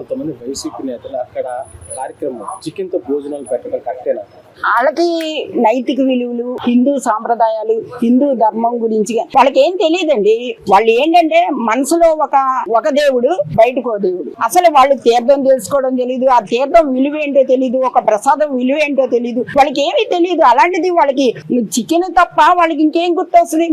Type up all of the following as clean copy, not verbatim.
కొంతమంది వైసీపీ నేతలు అక్కడ కార్యక్రమం చికెన్ తో భోజనాలు పెట్టడం కరెక్టేనా? వాళ్ళకి నైతిక విలువలు, హిందూ సాంప్రదాయాలు, హిందూ ధర్మం గురించి వాళ్ళకి ఏం తెలియదండి. వాళ్ళు ఏంటంటే మనసులో ఒక దేవుడు, బయటకు ఓ దేవుడు. అసలు వాళ్ళు తీర్థం తెలుసుకోవడం తెలీదు, ఆ తీర్థం విలువ ఏంటో తెలీదు, ఒక ప్రసాదం విలువ ఏంటో తెలీదు, వాళ్ళకి ఏమీ తెలియదు. అలాంటిది వాళ్ళకి చికెన్ తప్ప వాళ్ళకి ఇంకేం గుర్తొస్తుంది?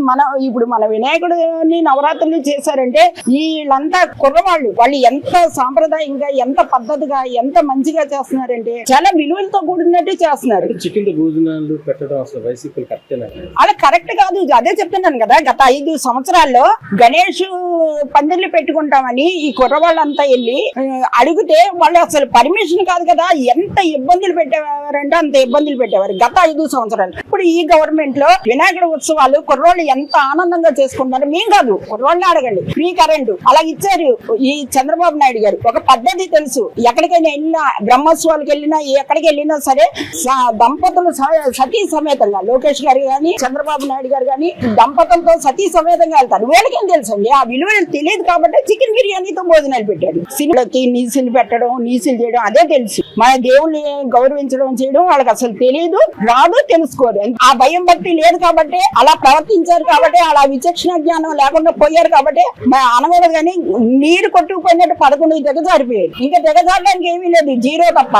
ఇప్పుడు మన వినాయకుడిని నవరాత్రులు చేశారంటే వీళ్ళంతా కుర్రవాళ్ళు, వాళ్ళు ఎంత సాంప్రదాయంగా, ఎంత పద్ధతిగా, ఎంత మంచిగా చేస్తున్నారంటే చాలా విలువలతో కూడినట్టు చేస్తున్నారు. చికెన్ తో భోజనాలు పెట్టడం అసలు వైసీపీ కరెక్టేనా? అలా కరెక్ట్ కాదు. అదే చెప్తున్నాను కదా, గత 5 సంవత్సరాల్లో గణేష్ పందిర్లు పెట్టుకుంటామని ఈ కుర్రవాళ్ళంతా వెళ్ళి అడిగితే వాళ్ళు అసలు పర్మిషన్ కాదు కదా, ఎంత ఇబ్బందులు పెట్టేవారంటే అంత ఇబ్బందులు పెట్టేవారు గత 5 సంవత్సరాలు. ఇప్పుడు ఈ గవర్నమెంట్ లో వినాయకుడి ఉత్సవాలు కుర్రోళ్ళు ఎంత ఆనందంగా చేసుకుంటున్నారు. మేం కాదు, కుర్రోళ్ళని అడగండి. ఫ్రీ కరెంటు అలా ఇచ్చారు ఈ చంద్రబాబు నాయుడు గారు. ఒక పద్ధతి తెలుసు. ఎక్కడికైనా వెళ్ళినా, బ్రహ్మోత్సవాలకు వెళ్ళినా, ఎక్కడికి వెళ్ళినా సరే దంపతులు సతీ సమేతంగా, లోకేష్ గారు గాని చంద్రబాబు నాయుడు గారు గాని దంపతులతో సతీ సమేతంగా వెళ్తారు. వీళ్ళకేం తెలుసండి? ఆ విలువలు తెలియదు కాబట్టి చికెన్ బిర్యానీతో భోజనాలు పెట్టాడు. సినిమాకి నీసులు పెట్టడం, నీసులు చేయడం అదే తెలుసు. మన దేవుళ్ళని గౌరవించడం చేయడం వాళ్ళకి అసలు తెలియదు, రాదు, తెలుసుకోరు. ఆ భయం భక్తి లేదు కాబట్టి అలా ప్రవర్తించారు, కాబట్టి అలా విచక్షణ జ్ఞానం లేకుండా పోయారు కాబట్టి అనకూడదు. కానీ నీరు కొట్టుకుపోయినట్టు 11 దిగజారిపోయారు. ఇంకా దిగజారడానికి ఏమీ లేదు, జీరో తప్ప.